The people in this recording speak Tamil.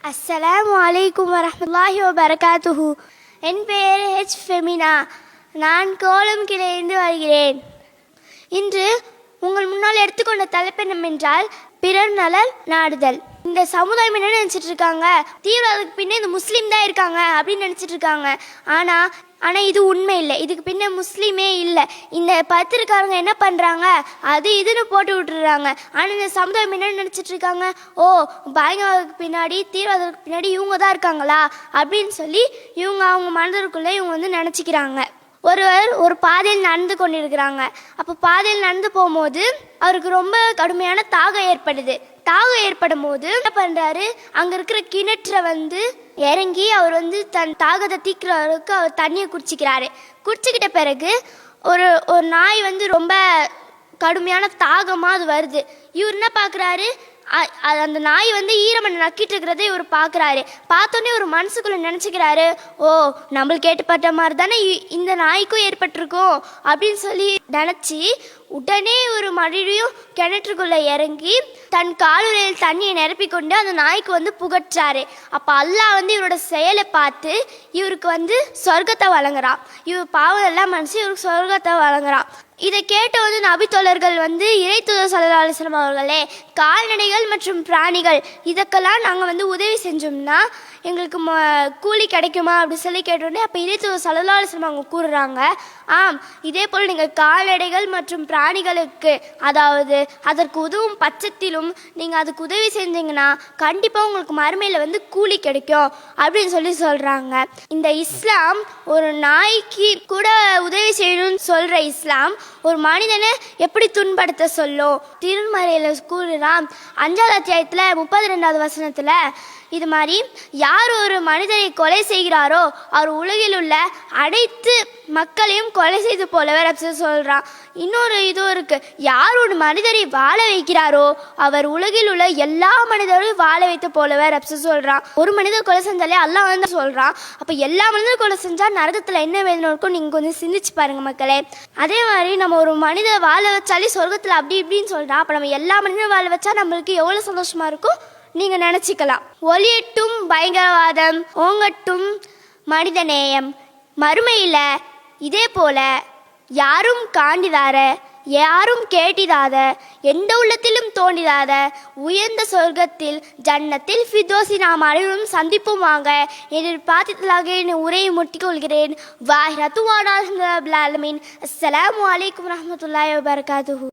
அஸ்ஸலாமு அலைக்கும் வரஹ்மத்துல்லாஹி வபரகாத்துஹு. என் பெயர் ஃபெமினா. நான் கோலம்கிலிருந்து வருகிறேன். இன்று உங்கள் முன்னால் எடுத்துக்கொண்ட தலைப்பு என்னவென்றால் பிறர் நலன் நாடுதல். இந்த சமுதாயம் என்ன நினச்சிட்டு இருக்காங்க, தீவிரவாதத்துக்கு பின்னே இந்த முஸ்லீம் தான் இருக்காங்க அப்படின்னு நினச்சிட்டு இருக்காங்க. ஆனால் இது உண்மை இல்லை. இதுக்கு பின்ன முஸ்லீமே இல்லை. இந்த பத்திரிக்காரங்க என்ன பண்ணுறாங்க, அது இதுன்னு போட்டு விட்டுறாங்க. ஆனால் இந்த சமுதாயம் என்ன நினச்சிட்டு இருக்காங்க, ஓ பயங்கரவாதத்துக்கு பின்னாடி தீவிரவாதத்துக்கு பின்னாடி இவங்க தான் இருக்காங்களா அப்படின்னு சொல்லி அவங்க மனதிற்குள்ளே இவங்க நினச்சிக்கிறாங்க. ஒருவர் ஒரு பாதையில் நடந்து கொண்டிருக்கிறாங்க. அப்போ பாதையில் நடந்து போகும்போது அவருக்கு ரொம்ப கடுமையான தாகம் ஏற்படுது. தாகம் ஏற்படும் போது என்ன பண்ணுறாரு, அங்கே இருக்கிற கிணற்றை இறங்கி அவர் தன் தாகத்தை தீக்கிற அளவுக்கு அவர் தண்ணியை குடிச்சிக்கிறாரு. குடிச்சிக்கிட்ட பிறகு ஒரு ஒரு நாய் ரொம்ப கடுமையான தாகமாக அது வருது. இவர் என்ன பார்க்குறாரு, அந்த நாய் ஈரமண்ணை நக்கிட்டு இருக்கிறத இவர் பார்க்குறாரு. பார்த்தோன்னே ஒரு மனசுக்குள்ளே நினச்சிக்கிறாரு, ஓ நம்மளுக்கு ஏற்பட்ட மாதிரி தானே இந்த நாய்க்கும் ஏற்பட்டிருக்கும் அப்படின்னு சொல்லி நினச்சி உடனே ஒரு மறுபடியும் கிணற்றுக்குள்ளே இறங்கி தன் காலுறையில் தண்ணியை நிரப்பி கொண்டு அந்த நாய்க்கு புகற்றாரு. அப்போ அல்லாஹ் இவரோட செயலை பார்த்து இவருக்கு சொர்க்கத்தை வழங்குறான். இவர் பாவம் எல்லாம் மனசு இவருக்கு சொர்க்கத்தை வழங்குறான். இதை கேட்ட நபித்தோழர்கள் இறை தூதர் ஸல்லல்லாஹு அலைஹி வஸல்லம் அவர்களே, கால்நடைகள் மற்றும் பிராணிகள் இதற்கெல்லாம் நாங்கள் உதவி செஞ்சோம்னா எங்களுக்கு கூலி கிடைக்குமா அப்படி சொல்லி கேட்டோடனே அப்போ இறை தூதர் ஸல்லல்லாஹு அலைஹி வஸல்லம் அவங்க கூறுறாங்க, ஆம் இதே போல் நீங்கள் கால்நடைகள் மற்றும் பிராணிகளுக்கு அதாவது அதற்கு உதவும் பட்சத்திலும் நீங்கள் அதுக்கு உதவி செஞ்சீங்கன்னா கண்டிப்பாக உங்களுக்கு மறுமையில் கூலி கிடைக்கும் அப்படின்னு சொல்லி சொல்கிறாங்க. இந்த இஸ்லாம் ஒரு நாய்க்கு கூட உதவி செய்யணும்னு சொல்கிற இஸ்லாம் ஒரு மனிதனை எப்படி துன்படுத்த சொல்லும். திருமறையில் கூறுறான் 5வது அத்தியாயத்தில் 32வது வசனத்தில் இது மாதிரி, யார் ஒரு மனிதரை கொலை செய்கிறாரோ அவர் உலகில் உள்ள அனைத்து மக்களையும் கொலை செய்து போலவர் அப்படின்னு சொல்கிறான். இன்னொரு இதுவும் இருக்கு, யார் ஒரு மனிதரை வாழ வைக்கிறாரோ அவர் உலகில் உள்ள எல்லா மனிதரையும் வாழ வைத்து போலவர் அப்படின்னு சொல்கிறான். ஒரு மனிதர் கொலை செஞ்சாலே அல்லாஹ் சொல்கிறான். அப்போ எல்லா மனிதரும் கொலை செஞ்சால் நரகத்தில் என்ன வேதனை இருக்கும் நீங்கள் கொஞ்சம் சிந்திச்சு பாருங்க மக்களே. அதே மாதிரி நம்ம ஒரு மனிதர் வாழ வச்சாலே சொர்க்கத்தில் அப்படி இப்படின்னு சொல்கிறான். அப்போ நம்ம எல்லா மனிதரும் வாழ வச்சா நம்மளுக்கு எவ்வளோ சந்தோஷமாக இருக்கும் நீங்க நினைச்சுக்கலாம். ஒளியட்டும் பயங்கரவாதம், ஓங்கட்டும் மனிதநேயம். மறுமையில இதே போல யாரும் காண்டிதார யாரும் கேட்டிடாத எந்த உள்ளத்திலும் தோண்டிடாத உயர்ந்த சொர்க்கத்தில் ஜன்னத்தில் ஃபிர்தௌஸி நாம் அனைவரும் சந்திப்போமாக என்று பிரார்த்தித்தலாக உரையை முட்டிக் கொள்கிறேன். வாஹிரத்துவானா அஸ்ஸலாமு அலைக்கும் வரஹ்மத்துல்லாஹி வபரகாத்துஹு.